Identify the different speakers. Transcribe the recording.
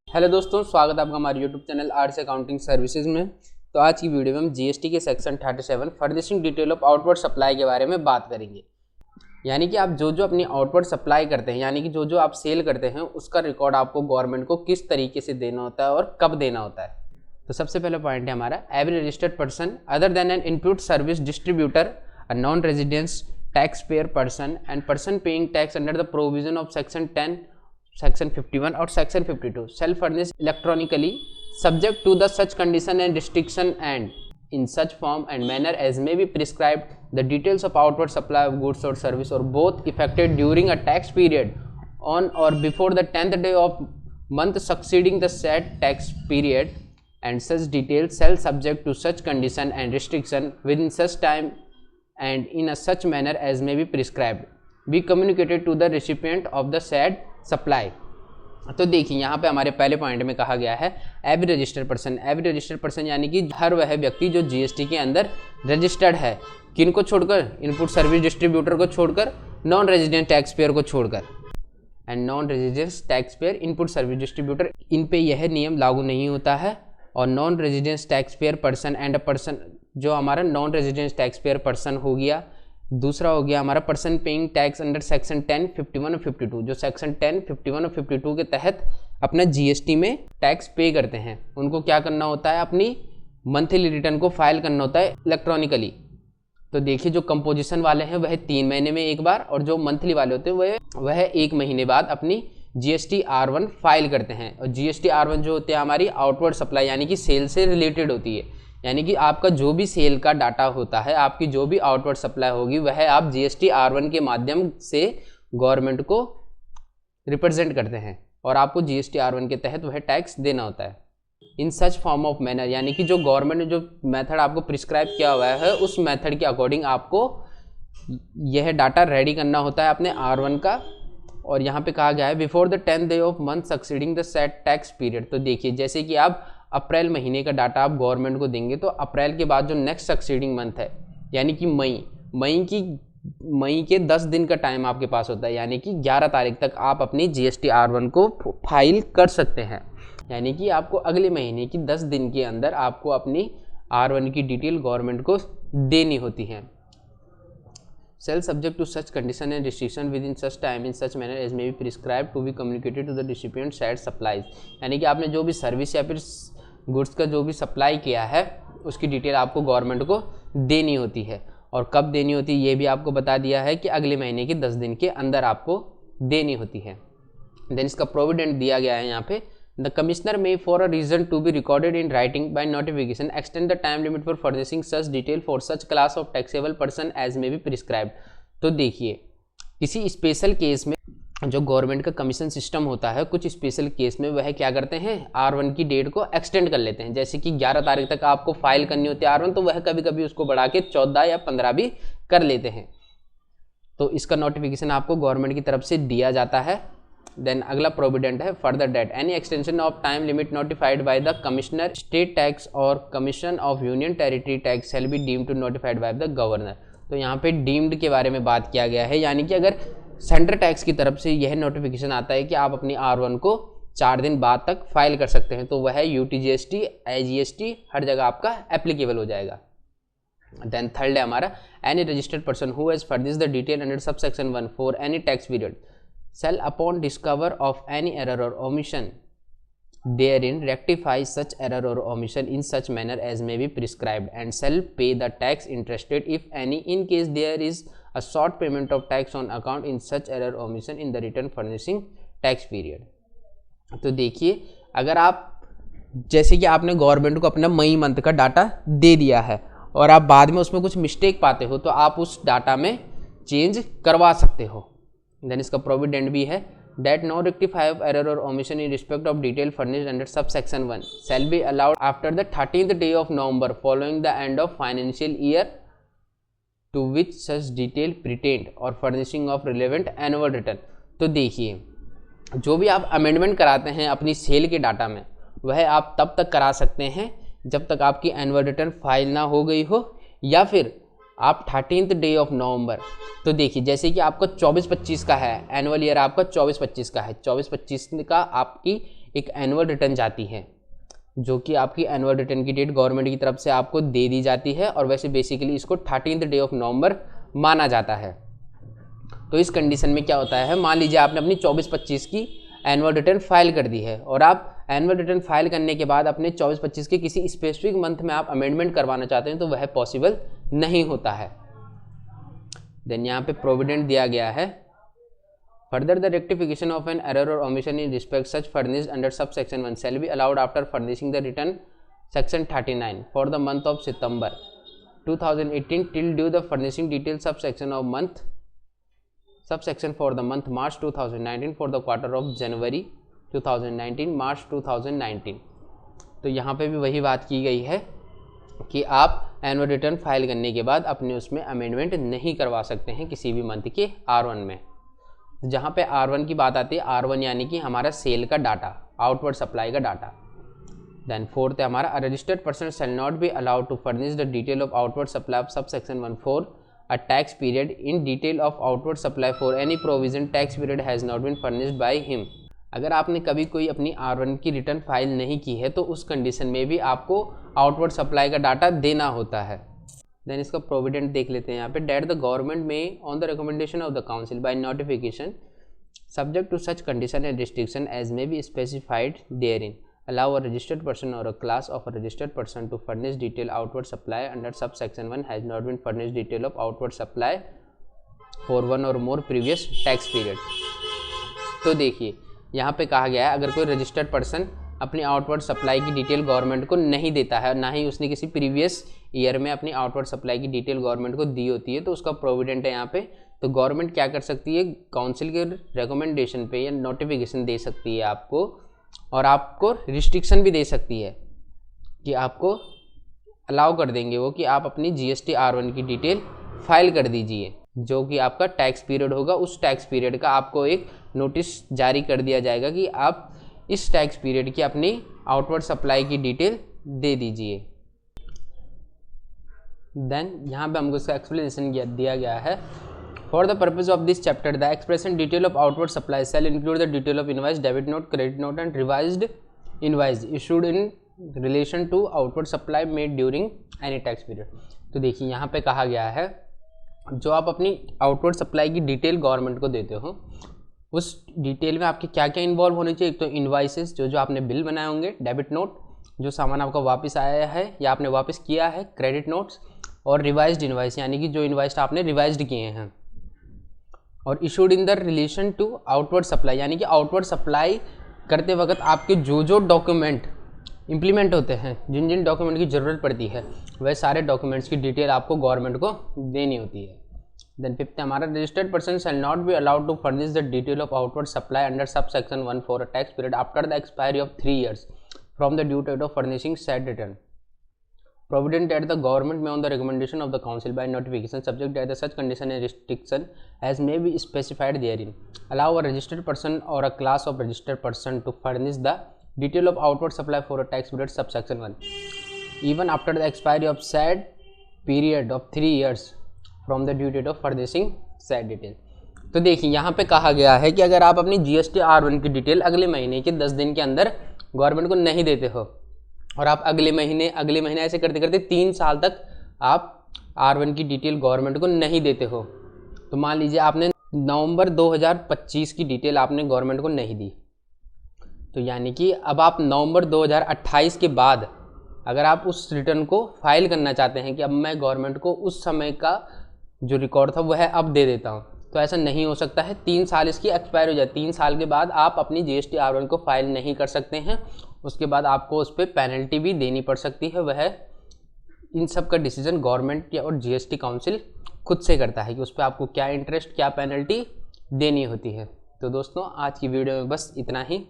Speaker 1: Hello दोस्तों, स्वागत है आपका हमारे YouTube channel arts accounting services में। तो आज की वीडियो में हम जीएसटी के section 37 furnishing detail of outward supply के बारे में बात करेंगे। यानी कि आप जो अपनी आउटवर्ड सप्लाई करते हैं, यानी कि जो आप सेल करते हैं, उसका रिकॉर्ड आपको गवर्नमेंट को किस तरीके से देना होता है और कब देना होता है। तो सबसे पहले पॉइंट है हमारा, every registered person other than N input service distributor, a non residence tax payer person and person paying tax under the provision of section 10, section 51 और section 52 shall furnish electronically subject to the such condition and restriction and in such form and manner as may be prescribed the details of outward supply of goods or service or both effected during a tax period on or before the 10th day of month succeeding the said tax period, and such details shall subject to such condition and restriction within such time and in a such manner as may be prescribed be communicated to the recipient of the said supply. तो देखिए यहाँ पे हमारे पहले point में कहा गया है every registered person. Every registered person यानी कि हर वह व्यक्ति जो जीएसटी के अंदर रजिस्टर्ड है, किनको छोड़कर, इनपुट सर्विस डिस्ट्रीब्यूटर को छोड़कर, नॉन रेजिडेंट टैक्स पेयर को छोड़कर। And non residence tax payer, input service distributor, इन पे यह नियम लागू नहीं होता है। और non residence tax payer person and a person, जो हमारा non residence tax payer person हो गया। दूसरा हो गया हमारा person paying tax under section 10, 51 और 52, जो सेक्शन 10, 51 और 52 के तहत अपना जीएसटी में टैक्स पे करते हैं। उनको क्या करना होता है, अपनी मंथली रिटर्न को फाइल करना होता है इलेक्ट्रॉनिकली। तो देखिए जो कंपोजिशन वाले हैं वह 3 महीने में एक बार, और जो मंथली वाले होते हैं वह 1 महीने बाद अपनी जीएसटी R1 फाइल करते हैं। और जीएसटी R1 जो होती है हमारी आउटवर्ड सप्लाई यानी कि सेल से रिलेटेड होती है। यानी कि आपका जो भी सेल का डाटा होता है, आपकी जो भी आउटवर्ड सप्लाई होगी, वह आप जीएसटी R1 के माध्यम से गवर्नमेंट को रिप्रेजेंट करते हैं और आपको जीएसटी R1 के तहत वह टैक्स देना होता है। इन सच फॉर्म ऑफ मैनर, यानी कि जो गवर्नमेंट ने जो मेथड आपको प्रिस्क्राइब किया हुआ है, उस मेथड के अकॉर्डिंग आपको यह डाटा रेडी करना होता है अपने R1 का। और यहाँ पे कहा गया है before the 10th day of month succeeding the set tax period. तो देखिए जैसे कि आप अप्रैल महीने का डाटा आप गवर्नमेंट को देंगे, तो अप्रैल के बाद जो नेक्स्ट सक्सीडिंग मंथ है यानी कि मई के 10 दिन का टाइम आपके पास होता है। यानी कि 11 तारीख तक आप अपनी जीएसटी R1 को फाइल कर सकते हैं। यानी कि आपको अगले महीने की 10 दिन के अंदर आपको अपनी R1 की डिटेल गवर्नमेंट को देनी होती है। Shall subject to such condition and restriction within such time in such manner as may be prescribed to be communicated to the recipient said supplies। यानी कि आपने जो भी सर्विस या फिर गुड्स का जो भी सप्लाई किया है, उसकी डिटेल आपको गवर्नमेंट को देनी होती है। और कब देनी होती है ये भी आपको बता दिया है कि अगले महीने के 10 दिन के अंदर आपको देनी होती है। देन इसका प्रोविडेंट दिया गया है यहाँ पे, The commissioner may for a reason to be recorded in writing by notification extend the time limit for furnishing such detail for such class of taxable person as may be prescribed। तो देखिए किसी special case में जो government का commission system होता है, कुछ special case में वह क्या करते हैं, R1 की डेट को एक्सटेंड कर लेते हैं। जैसे कि 11 तारीख तक आपको फाइल करनी होती है R1, तो वह कभी कभी उसको बढ़ा के 14 या 15 भी कर लेते हैं। तो इसका नोटिफिकेशन आपको गवर्नमेंट की तरफ से दिया जाता है। देन अगला प्रोविडेंट है further that any extension of time limit notified by the commissioner state tax और commission of union territory tax shall be deemed to notified by the governor. तो यहाँ पे डीम्ड के बारे में बात किया गया है। यानी कि अगर सेंट्रल टैक्स की तरफ से यह नोटिफिकेशन आता है कि आप अपनी R1 को 4 दिन बाद तक फाइल कर सकते हैं, तो वह UTGST, IGST हर जगह आपका एप्लीकेबल हो जाएगा। देन थर्ड है हमारा, any registered person who has furnished the detail under sub section 1 for any tax period shall upon discover of any error or omission therein rectify such error or omission in such manner as may be prescribed and shall pay the tax interested if any in case there is a short payment of tax on account in such error or omission in the return furnishing tax period। तो देखिए अगर आप जैसे कि आपने government को अपना मई month का डाटा दे दिया है और आप बाद में उसमें कुछ मिस्टेक पाते हो, तो आप उस डाटा में चेंज करवा सकते हो। देन इसका प्रोविडेंट भी है that no rectify of error or omission in respect of detail furnished under subsection 1 shall be allowed after the 13th day of November following the end of financial year to which such detail pertained or furnishing of relevant annual return। तो देखिए जो भी आप amendment कराते हैं अपनी cell के data में, वह आप तब तक करा सकते हैं जब तक आपकी एनुअल रिटर्न फाइल ना हो गई हो, या फिर आप 13th डे ऑफ नवंबर। तो देखिए जैसे कि आपका 24-25 का है, एनुअल ईयर आपका 24-25 का है, 24-25 का आपकी एक एनुअल रिटर्न जाती है, जो कि आपकी एनुअल रिटर्न की डेट गवर्नमेंट की तरफ से आपको दे दी जाती है, और वैसे बेसिकली इसको 13th डे ऑफ नवंबर माना जाता है। तो इस कंडीशन में क्या होता है, मान लीजिए आपने अपनी 24-25 की एनुअल रिटर्न फाइल कर दी है, और आप एनुअल रिटर्न फाइल करने के बाद अपने 24-25 के किसी स्पेसिफिक मंथ में आप अमेंडमेंट करवाना चाहते हैं तो वह पॉसिबल नहीं होता है। देन यहाँ पे प्रोविडेंट दिया गया है, further the rectification of an error और omission in respect such furnished under sub section 1 shall be allowed after furnishing the return section 39 for the month of September 2018 till due the furnishing detail sub section of month subsection for the month March 2019 for the quarter of January 2019 March 2019। तो यहाँ पे भी वही बात की गई है कि आप एनुअल रिटर्न फाइल करने के बाद अपने उसमें अमेंडमेंट नहीं करवा सकते हैं किसी भी मंथ के R1 में। जहाँ पे R1 की बात आती है, R1 यानी कि हमारा सेल का डाटा, आउटवर्ड सप्लाई का डाटा। देन फोर्थ है हमारा, a registered person shall not be allowed to furnish the detail of outward supply of sub section 1(4) a tax period in detail of outward supply for any provision tax period has not been furnished by him। अगर आपने कभी कोई अपनी R1 की return file नहीं की है तो उस कंडीशन में भी आपको आउटवर्ड सप्लाई का डाटा देना होता है। देन इसका प्रोविडेंट देख लेते हैं यहाँ पे, date the government may on the recommendation of the council by notification subject to such condition and restriction as may be specified therein allow a registered person or a class of a registered person to furnish detail outward supply under subsection 1 has not been furnished detail of outward supply for one or more previous tax period। तो देखिए यहाँ पे कहा गया है, अगर कोई registered person अपनी आउटवर्ड सप्लाई की डिटेल गवर्नमेंट को नहीं देता है, ना ही उसने किसी प्रीवियस ईयर में अपनी आउटवर्ड सप्लाई की डिटेल गवर्नमेंट को दी होती है, तो उसका प्रोविडेंट है यहाँ पे। तो गवर्नमेंट क्या कर सकती है, काउंसिल के रिकमेंडेशन पे या नोटिफिकेशन दे सकती है आपको, और आपको रिस्ट्रिक्शन भी दे सकती है कि आपको अलाउ कर देंगे वो कि आप अपनी GST R1 की डिटेल फाइल कर दीजिए, जो कि आपका टैक्स पीरियड होगा। उस टैक्स पीरियड का आपको एक नोटिस जारी कर दिया जाएगा कि आप इस टैक्स पीरियड की अपनी आउटवर्ड सप्लाई की डिटेल दे दीजिए। देन यहाँ पे हमको इसका एक्सप्लेनेशन दिया गया है, For the purpose of this chapter, the expression detail of outward supply shall include the detail of invoice, debit note, credit note, and revised invoice issued in relation to outward supply made during any tax period। तो देखिए यहाँ पे कहा गया है, जो आप अपनी आउटवर्ड सप्लाई की डिटेल गवर्नमेंट को देते हो, उस डिटेल में आपके क्या क्या इन्वॉल्व होने चाहिए। एक तो इन्वाइसेस, जो आपने बिल बनाए होंगे, डेबिट नोट, जो सामान आपका वापस आया है या आपने वापस किया है, क्रेडिट नोट्स, और रिवाइज्ड इन्वाइस यानी कि जो इन्वाइस आपने रिवाइज्ड किए हैं, और issued in the relation to outward supply यानी कि आउटवर्ड सप्लाई करते वक्त आपके जो जो डॉक्यूमेंट इम्प्लीमेंट होते हैं, जिन जिन डॉक्यूमेंट की ज़रूरत पड़ती है, वह सारे डॉक्यूमेंट्स की डिटेल आपको गवर्नमेंट को देनी होती है। देन फिफ्थ हमारा, registered person shall not be allowed to furnish the detail of outward supply under sub section 1 for a tax period after the expiry of 3 years from the due date of furnishing said return provident that the government may on the recommendation of the council by notification subject that the such condition and restriction as may be specified therein allow a registered person or a class of registered person to furnish the detail of outward supply for a tax period subsection 1 even after the expiry of said period of 3 years from the due date of furnishing said detail। तो देखिए यहाँ पे कहा गया है कि अगर आप अपनी GST R1 की डिटेल अगले महीने के 10 दिन के अंदर गवर्नमेंट को नहीं देते हो, और आप अगले महीने ऐसे करते करते 3 साल तक आप R1 की डिटेल गवर्नमेंट को नहीं देते हो, तो मान लीजिए आपने नवंबर 2025 की डिटेल आपने गवर्नमेंट को नहीं दी, तो यानी कि अब आप नवंबर 2028 के बाद अगर आप उस रिटर्न को फाइल करना चाहते हैं कि अब मैं गवर्नमेंट को उस समय का जो रिकॉर्ड था वह अब दे देता हूँ, तो ऐसा नहीं हो सकता है। 3 साल इसकी एक्सपायर हो जाए, 3 साल के बाद आप अपनी GST R1 को फाइल नहीं कर सकते हैं। उसके बाद आपको उस पर पेनल्टी भी देनी पड़ सकती है। वह इन सब का डिसीजन गवर्नमेंट या और GST काउंसिल खुद से करता है कि उस पर आपको क्या इंटरेस्ट, क्या पेनल्टी देनी होती है। तो दोस्तों आज की वीडियो में बस इतना ही।